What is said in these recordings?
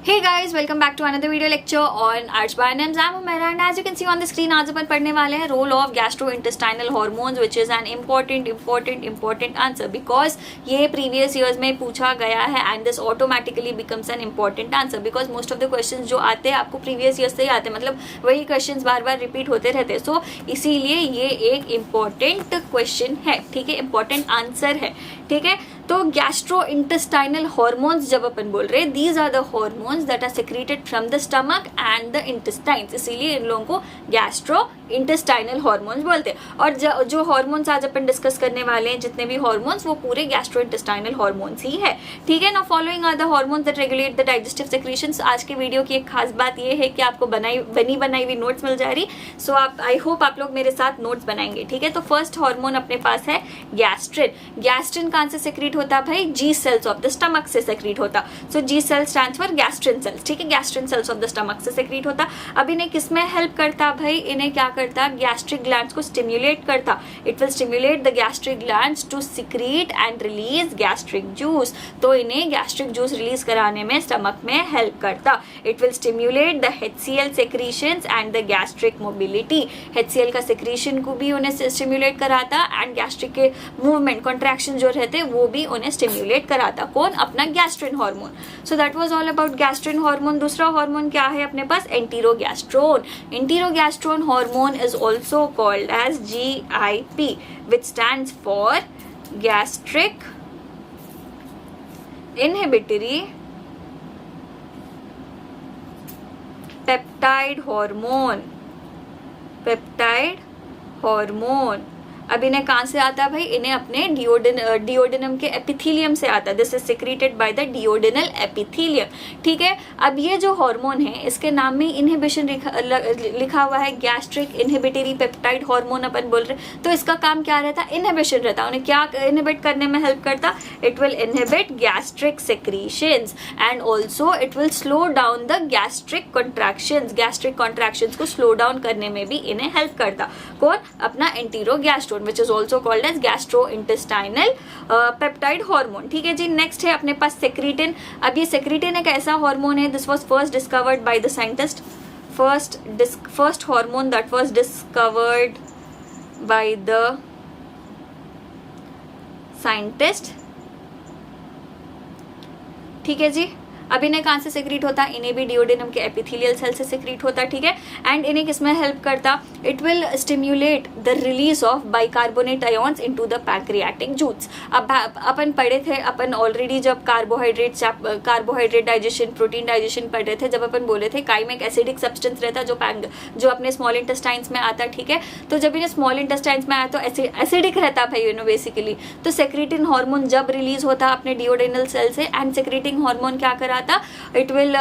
Hey guys, welcome back to another video lecture on Arts by NIMS. I'm Umaira and as you can see on the screen आज अपन पढ़ने वाले हैं role of gastrointestinal hormones which is an important answer because ये previous years में पूछा गया है and this automatically becomes an important answer because most of the questions जो आते हैं आपको previous years से ही आते हैं, मतलब वही questions बार बार repeat होते रहते हैं. So इसीलिए ये एक important question है, ठीक है, important answer है, ठीक है. तो गैस्ट्रोइंटेस्टाइनल हॉर्मोन्स जब अपन बोल रहे हैं, these are the hormones that are secreted from the stomach and the intestines, इसीलिए इन लोगों को गैस्ट्रोइंटेस्टाइनल हॉर्मोन्स बोलते हैं. और जो हॉर्मोन्स आज अपन डिस्कस करने वाले हैं, जितने भी हॉर्मोन्स, वो पूरे गैस्ट्रोइंटेस्टाइनल हॉर्मोन्स ही है, ठीक है ना. Following are the hormones that regulate the digestive secretions. आज के वीडियो की एक खास बात ये है कि आपको बनी बनाई हुई नोट्स मिल जा रही. सो आप आई होप आप लोग मेरे साथ नोट्स बनाएंगे, ठीक है. तो फर्स्ट हॉर्मोन अपने पास है गैस्ट्रिन. गैस्ट्रिन कहाँ से सेक्रेट होता भाई? G cells of the stomach से सेक्रेट होता. So G cell stands for gastrin cells, ठीक है. Gastrin cells of the stomach से सेक्रेट होता. अब इन्हें किसमें हेल्प करता भाई? इन्हें क्या करता? गैस्ट्रिक ग्लैंड्स को स्टिम्युलेट करता. It will stimulate the gastric glands to secrete and release gastric juice. तो इन्हें गैस्ट्रिक जूस रिलीज कराने में स्टमक में हेल्प करता. It will stimulate the HCl secretions and the gastric mobility. HCl का secretion को भी उन्हें स्टिम्युलेट कराता एंड गैस्ट्रिक के मूवमेंट कॉन्ट्रैक्शन जो रहते वो भी उन्हें स्टिम्युलेट कराता. कौन? अपना gastrin hormone. So that was all about gastrin hormone. दूसरा हार्मोन क्या है अपने पास? Enterogastrone. Enterogastrone hormone is also called as GIP which stands for gastric inhibitory peptide hormone. अब इन्हें कहाँ से आता है भाई? इन्हें अपने डिओडिनम के एपिथीलियम से आता है. This is secreted by the duodenal epithelium, ठीक है. अब ये जो हार्मोन है, इसके नाम में इनहिबिशन लिखा हुआ है, गैस्ट्रिक इनहिबिटरी पेप्टाइड हार्मोन अपन बोल रहे. तो इसका काम क्या रहता है? इनहिबिशन रहता. उन्हें क्या इनहिबिट करने में हेल्प करता? It will inhibit gastric secretions and also it will slow down the gastric contractions. Gastric contractions को स्लो डाउन करने में भी इन्हें हेल्प करता. कौन? अपना एंटीरोगैस्ट्रोन which is also called as gastrointestinal peptide hormone, ठीक है जी. नेक्स्ट है अपने पास सेक्रेटिन. अब ये सेक्रेटिन एक ऐसा हार्मोन है, this was first discovered by the scientist. First hormone that was discovered by the scientist, ठीक है जी. अब इन्हें कहाँ से सेक्रेट होता? इन्हें भी डिओडिनम के एपिथेलियल सेल से सेक्रेट होता, ठीक है. एंड इन्हें किसमें हेल्प करता? It will stimulate the release of bicarbonate ions into the pancreatic juice. अब अपन पढ़े थे, अपन ऑलरेडी जब कार्बोहाइड्रेट डाइजेशन, प्रोटीन डाइजेशन पढ़ रहे थे, जब अपन बोले थे काइम एक एसिडिक सब्सटेंस रहता जो अपने स्मॉल इंटेस्टाइन्स में आता, ठीक है. तो जब इन्हें स्मॉल इंटेस्टाइन्स में आया तो एसिडिक रहता भाई बेसिकली. तो सेक्रेटिन हार्मोन जब रिलीज होता अपने डिओडिनल सेल से, एंड सेक्रेटिंग हार्मोन क्या करा था? It will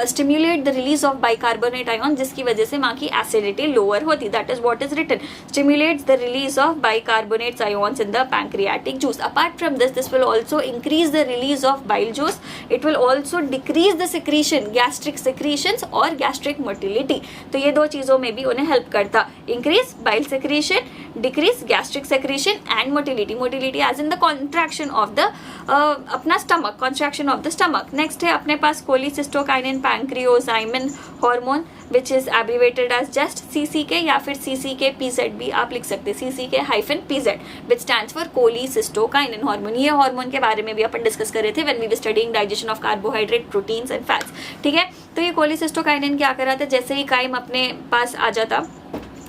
stimulate the release of bicarbonate ion, जिसकी वजह से माँ की एसिडिटी लोअर होती. That is what is written. Stimulates the release of bicarbonate ions in the pancreatic juice. Apart from this will also increase the release of bile juice. It will also decrease the secretion, gastric secretions और gastric motility. तो ये दो चीजों में भी उन्हें help करता. Increase bile secretion, decrease gastric secretion and motility as in the contraction of the अपना stomach, contraction of the stomach. Next है अपने पास cholecystokinin pancreozymin hormone which is abbreviated as just CCK या फिर CCK-PZ भी आप लिख सकते हैं, CCK-PZ which stands for cholecystokinin hormone. ये हार्मोन के बारे में भी अपन डिस्कस कर रहे थे when we were studying digestion of carbohydrate, proteins and fats, ठीक है. तो ये कोलिसिस्टोकाइनिन क्या कराता? जैसे ही काइम अपने पास आ जाता,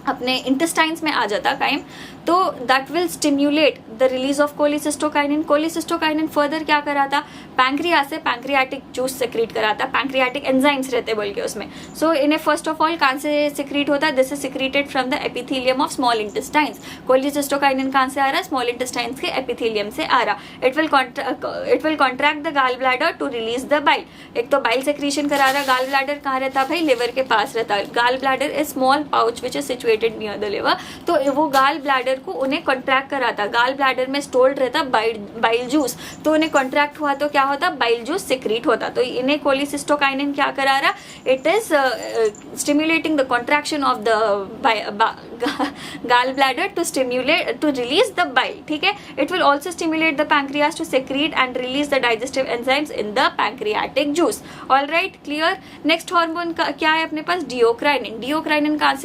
अपने इंटेस्टाइन्स में आ जाता काइम, तो that will stimulate the release of cholecystokinin. Cholecystokinin further क्या कराता? पैंक्रियास से पैंक्रियाटिक जूस सेक्रेट कराता. पैंक्रियाटिक एंजाइम्स रहते बोल के उसमें. सो इन्हें फर्स्ट ऑफ ऑल कहाँ से सेक्रेट होता? This is secreted from the epithelium of small intestines. Cholecystokinin कहाँ से आ रहा है? स्मॉल इंटेस्टाइन्स के एपिथेलियम से आ रहा. It will contract the gall bladder to release the bile. एक तो बाइल सेक्रेशन करा रहा. गाल ब्लैडर कहाँ रहता भाई? लिवर के पास रहता. Gall bladder is small pouch which is situated near the liver. तो वो गाल ब्लैडर ब्लैडर को उन्हें कॉन्ट्रैक्ट कराता, गाल ब्लैडर में स्टोर्ड रहता बाइल जूस, तो उन्हें कॉन्ट्रैक्ट हुआ तो क्या होता, बाइल जूस सिक्रीट होता। तो इन्हें कोलिसिस्टोकाइनिन क्या करा रहा, it is stimulating the contraction of the gall bladder to release the bile, ठीक है। It will also stimulate the pancreas to secrete and release the digestive enzymes in the pancreatic juice. All right, clear. Next hormone क्या है अपने पास, डियोक्राइनिन। डियोक्राइनिन कहाँ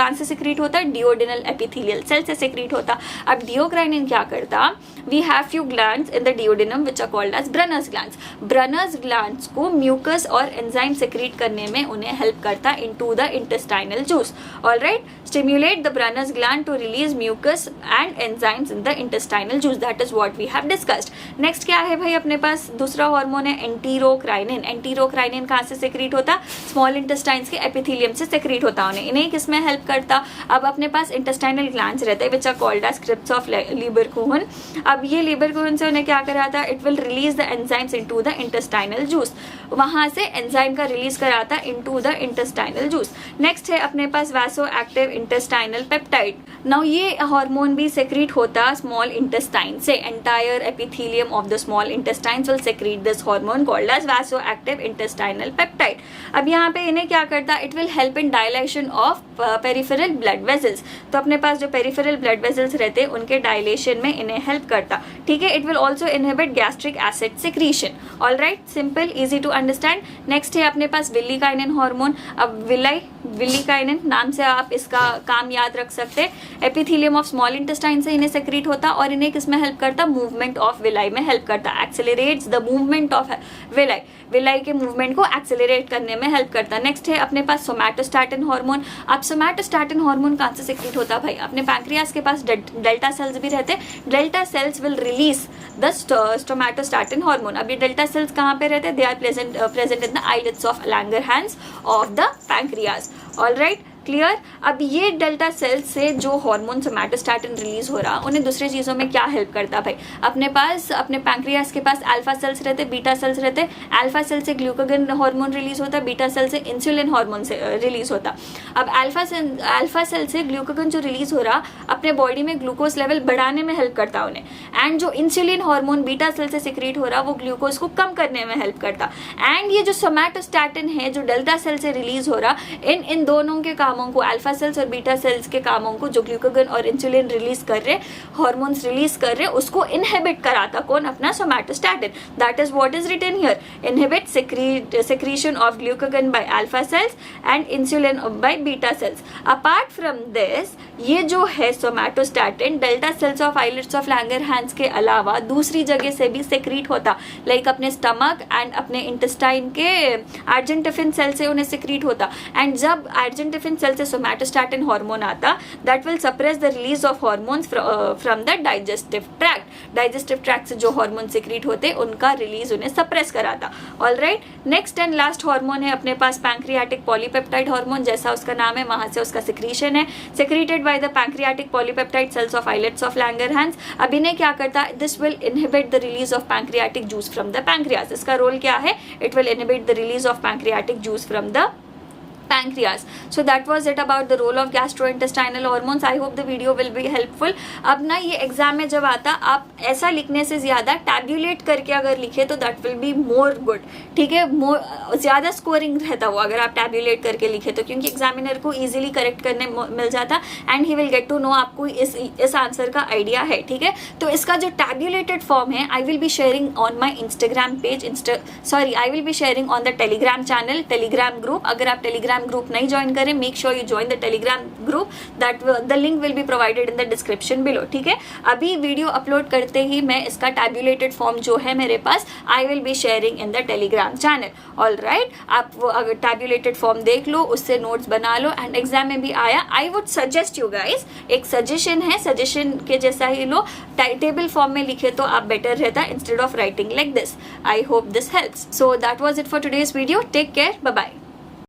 से secrete होता है, duodenal epithelial cell से सिक्रीट होता। अब डियोक्राइनिन क्या करता, we have few glands in the duodenum which are called as Brunner's glands. Brunner's glands को म्यूकस और एंजाइम सिक्रीट करने में उन्हें हेल्प करता into the intestinal juice. All right, stimulate the Brunner's gland to release mucus and enzymes in the intestinal juice. That is what we have discussed. Next क्या है भाई अपने पास, दूसरा हार्मोन है एंटीरोक्राइनिन। एंटीरोक्राइनिन कहाँ से सेक्रीट होता, स्मॉल इंटेस्टाइन्स के एपिथेलियम से सेक्रीट होता उन्हें। इन्हें किसमें हेल्प करता, अब अपने पास इंटेस्टाइनल ग्लैंड्स रहते हैं which are called as crypts of Lieberkuhn. अब ये लीबरकुहन से उन्हें क्या कराता, it will release the enzymes into the intestinal juice, वहां से एंजाइम का रिलीज कराता into the intestinal juice. Next है अपने पास vasoactive intestinal peptide. Now ये हार्मोन भी सेक्रीट होता स्मॉल इंटेस्टाइन से, entire epithelium of the small intestines will secrete this hormone called as vasoactive intestinal peptide. अब यहाँ पे इन्हें क्या करता, it will help in dilation of peripheral blood vessels. तो अपने पास जो पेरिफेरल ब्लड वेसल्स रहते हैं उनके डायलेशन में इन्हें हेल्प करता, ठीक है। It will also inhibit gastric acid secretion. All right, simple easy to understand. Next है अपने पास विल्लीकाइनिन हार्मोन। अब विल्लीकाइनिन नाम से आप इसका काम याद रख सकते हैं। एपिथेलियम ऑफ स्मॉल इंटेस्टाइन से इन्हें सेक्रीट होता और इन्हें किसमें हेल्प करता, मूवमेंट ऑफ विलाई में हेल्प करता, accelerates the movement of villi, villi के मूवमेंट को एक्सेलरेट करने में हेल्प करता। नेक्स्ट है अपने पास सोमैटोस्टैटिन हार्मोन। अब सोमैटोस्टैटिन हार्मोन कहाँ से सेक्रीट होता भाई, अपने पैंक्रियास के पास डेल्टा सेल्स भी रहते हैं। Delta cells will release the somatostatin hormone. अब ये डेल्टा सेल्स कहाँ पे रहते हैं, they are present in the islets of Langerhans of the pancreas. All right, clear. अब ये डेल्टा सेल्स से जो हार्मोन सोमैटोस्टैटिन रिलीज हो रहा उन्हें दूसरी चीज़ों में क्या हेल्प करता भाई, अपने पास अपने पैंक्रियास के पास अल्फा सेल्स रहते, बीटा सेल्स रहते। अल्फा सेल से ग्लूकागन हार्मोन रिलीज होता, बीटा सेल से इंसुलिन हार्मोन से रिलीज होता। अब अल्फा सेल से ग्लूकागन जो रिलीज हो रहा अपने बॉडी में ग्लूकोज लेवल बढ़ाने में हेल्प करता उन्हें, एंड जो इंसुलिन हार्मोन बीटा सेल से सिक्रीट हो रहा वो ग्लूकोज को कम करने में हेल्प करता। एंड ये जो सोमैटोस्टैटिन है जो डेल्टा सेल से रिलीज हो रहा, इन दोनों के कामों को, अल्फा सेल्स और बीटा सेल्स के कामों को, जो ग्लूकागन और इंसुलिन रिलीज कर रहे, हार्मोन्स रिलीज कर रहे, उसको इनहिबिट कराता कौन, अपना somatostatin. That is what is written here, inhibit secretion of glucagon by alpha cells and insulin by beta cells. Apart from this, ये जो है somatostatin delta cells of islets of Langerhans के अलावा दूसरी जगह से भी सेक्रीट होता, लाइक अपने स्टमक एंड अपने इंटेस्टाइन के आर्जेंटिफिन सेल से उन्हें सेक्रीट होता। एंड जब आर्जेंटिफिन सेल से सोमैटोस्टैटिन हार्मोन आता, that will suppress the release of hormones from the digestive tract. Digestive tract से जो हार्मोन सेक्रीट होते उनका रिलीज उन्हें सप्रेस कराता। All right, next and last hormone है अपने पास पैंक्रियाटिक पॉलीपेप्टाइड हार्मोन, जैसा उसका नाम है वहां से उसका सिक्रीशन है, secreted by the pancreatic polypeptide cells of islets of Langerhans. अब इन्हें क्या करता है, this will inhibit the release of pancreatic juice from the pancreas. इसका रोल क्या है, it will inhibit the release of pancreatic juice from the pancreas. So that was it about the role of gastrointestinal hormones. I hope the video will be helpful. अब ना ये exam में जब आता आप ऐसा लिखने से ज्यादा टैब्यूलेट करके अगर लिखे तो that will be more good, ठीक है, ज्यादा स्कोरिंग रहता वो अगर आप टैब्यूलेट करके लिखे तो, क्योंकि एग्जामिनर को इजीली करेक्ट करने मिल जाता and he will get to know आपको इस आंसर का आइडिया है, ठीक है। तो इसका जो टैब्यूलेटेड फॉर्म है आई will be sharing on my Instagram page, I will be sharing on the Telegram channel, Telegram group. अगर आप टेलीग्राम ग्रुप नहीं ज्वाइन करें, make sure you join the Telegram group, that the link will be provided in the description below, ठीक है। अभी video upload करते ही मैं इसका टैब्यूलेटेड फॉर्म जो है मेरे पास I will be sharing in the Telegram channel. All right, आप वो अगर टैब्यूलेटेड फॉर्म देख लो, उससे नोट्स बना लो एंड एग्जाम में भी आया, I would suggest you guys, एक सजेशन है, सजेशन के जैसा ही लो, टेबल फॉर्म में लिखे तो आप बेटर रहता instead of writing like this. I hope this helps. So that was it for today's video, take care, bye bye.